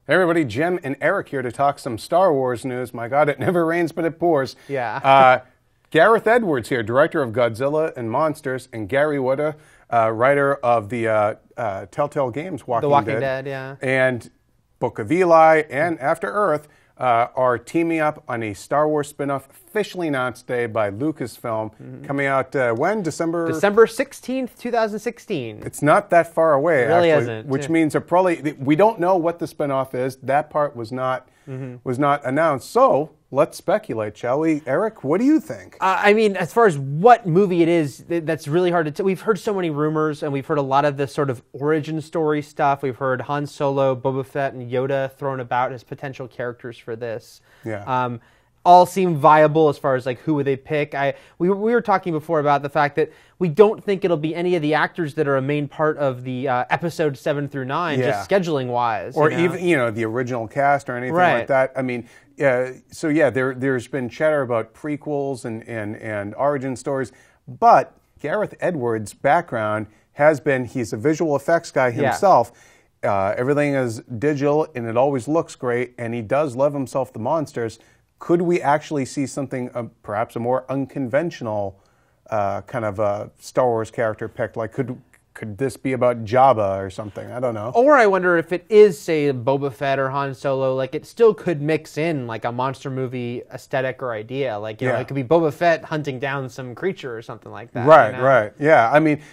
Hey everybody, Jim and Eric here to talk some Star Wars news. My God, it never rains but it pours. Yeah. Gareth Edwards here, director of Godzilla and Monsters, and Gary Whitta, writer of the Telltale Games The Walking Dead, yeah. And Book of Eli and After Earth are teaming up on a Star Wars spinoff officially announced today by Lucasfilm, coming out when? December 16th, 2016. It's not that far away, It really actually, isn't. which means we don't know what the spinoff is. That part was not announced. So let's speculate, shall we? Eric, what do you think? I mean, as far as what movie it is, that's really hard to tell. We've heard so many rumors, and we've heard a lot of the sort of origin story stuff. We've heard Han Solo, Boba Fett, and Yoda thrown about as potential characters for this. Yeah. All seem viable as far as like who would they pick. We were talking before about the fact that we don't think it'll be any of the actors that are a main part of the episode 7 through 9, just scheduling wise, or even the original cast or anything like that. I mean, so yeah, there's been chatter about prequels and origin stories, but Gareth Edwards' background has been he's a visual effects guy himself. Yeah. Everything is digital and it always looks great, and he does love himself the monsters. Could we actually see something, perhaps a more unconventional kind of a Star Wars character picked? Like, could this be about Jabba or something? I don't know. Or I wonder if it is, say, Boba Fett or Han Solo, like it still could mix in like a monster movie aesthetic or idea. Like, you know, it could be Boba Fett hunting down some creature or something like that. Right, right. Yeah, I mean,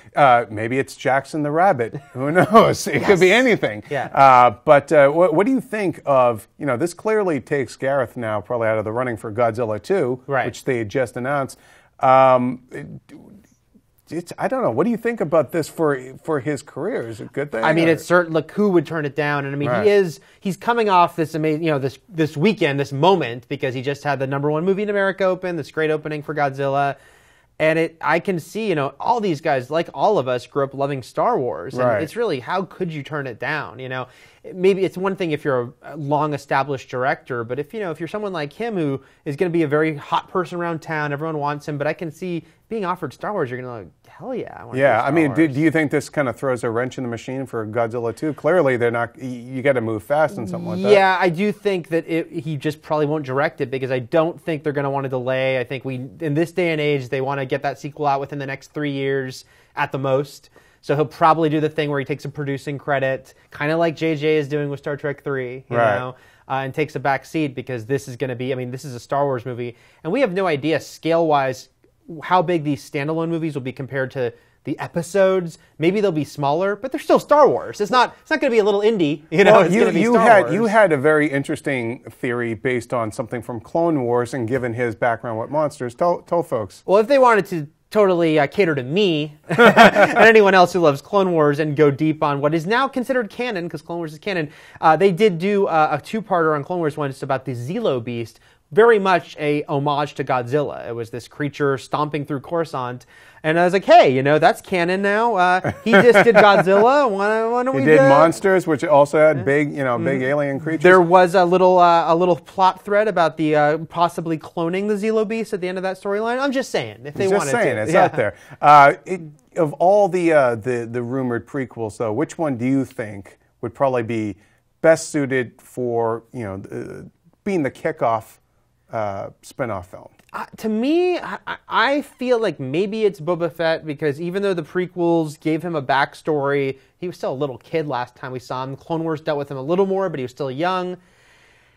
maybe it's Jackson the Rabbit. Who knows? It could be anything. Yeah. But what do you think of, this clearly takes Gareth now probably out of the running for Godzilla 2, which they had just announced. I don't know. What do you think about this for his career? Is it a good thing? I mean, it's certain. Look, who would turn it down? And I mean, he's coming off this amazing, this weekend, this moment, because he just had the #1 movie in America open, this great opening for Godzilla, and I can see, all these guys, like all of us, grew up loving Star Wars, and it's really, how could you turn it down? Maybe it's one thing if you're a long-established director, but if you're someone like him who is going to be a very hot person around town, everyone wants him, but I can see being offered Star Wars, you're going to hell yeah. I want to do Star Wars. Do you think this kind of throws a wrench in the machine for Godzilla 2? Clearly, they're not. You got to move fast and something like that. Yeah, I do think that he just probably won't direct it because I don't think they're going to want to delay. I think in this day and age, they want to get that sequel out within the next 3 years at the most. So he'll probably do the thing where he takes a producing credit, kind of like JJ is doing with Star Trek 3, you know, and takes a back seat because this is going to be, this is a Star Wars movie. And we have no idea scale-wise how big these standalone movies will be compared to the episodes. Maybe they'll be smaller, but they're still Star Wars. It's not going to be a little indie, it's going to be Star Wars. You had a very interesting theory based on something from Clone Wars, and given his background with monsters, tell folks. Well, if they wanted to totally cater to me and anyone else who loves Clone Wars and go deep on what is now considered canon, because Clone Wars is canon, they did do a two-parter on Clone Wars once about the Zillo Beast, very much a homage to Godzilla. It was this creature stomping through Coruscant, and I was like, hey, that's canon now. He just did Godzilla. Why don't we do Monsters, which also had big, big alien creatures. There was a little plot thread about the possibly cloning the Zillo Beast at the end of that storyline. I'm just saying, if they wanted to. It's out there. Of all the rumored prequels, though, which one do you think would probably be best suited for being the kickoff spinoff film? To me, I feel like maybe it's Boba Fett, because even though the prequels gave him a backstory, he was still a little kid last time we saw him. Clone Wars dealt with him a little more, but he was still young.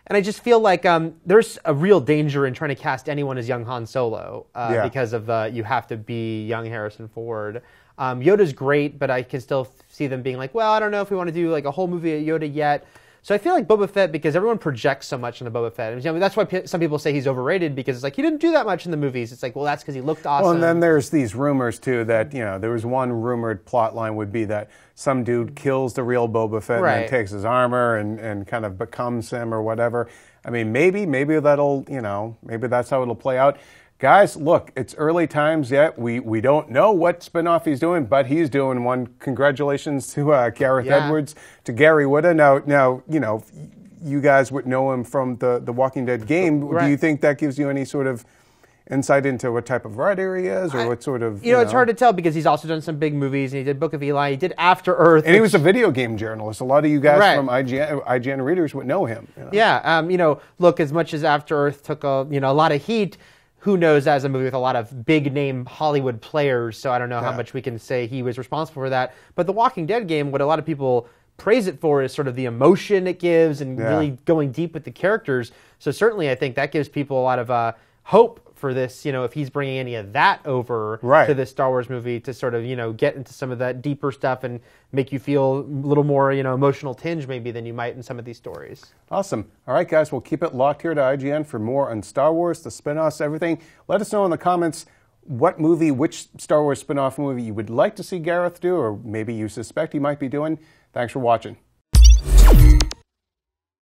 And I just feel like there's a real danger in trying to cast anyone as young Han Solo because of you have to be young Harrison Ford. Yoda's great, but I can still see them being like, well, I don't know if we want to do like a whole movie of Yoda yet. So I feel like Boba Fett, because everyone projects so much on the Boba Fett. That's why some people say he's overrated, because it's like, he didn't do that much in the movies. It's like, well, that's because he looked awesome. Well, and then there's these rumors, too, that, there was one rumored plot line would be that some dude kills the real Boba Fett and then takes his armor and kind of becomes him or whatever. I mean, maybe that'll, maybe that's how it'll play out. Guys, look, it's early times yet. We don't know what spinoff he's doing, but he's doing one. Congratulations to Gareth Edwards, to Gary Whitta. Now, you guys would know him from the Walking Dead game. Do you think that gives you any sort of insight into what type of writer he is, or what sort of... You know, it's hard to tell because he's also done some big movies, and he did Book of Eli, he did After Earth. And he was a video game journalist. A lot of you guys from IGN readers would know him. You know? Yeah, you know, look, as much as After Earth took a lot of heat, who knows, as a movie with a lot of big-name Hollywood players, so I don't know how much we can say he was responsible for that. But The Walking Dead game, what a lot of people praise it for is sort of the emotion it gives and really going deep with the characters. So certainly I think that gives people a lot of hope for this, you know, if he's bringing any of that over to this Star Wars movie to sort of, you know, get into some of that deeper stuff and make you feel a little more, you know, emotional tinge maybe than you might in some of these stories. Awesome. All right, guys, we'll keep it locked here to IGN for more on Star Wars, the spin-offs, everything. Let us know in the comments what movie, which Star Wars spin-off movie you would like to see Gareth do, or maybe you suspect he might be doing. Thanks for watching.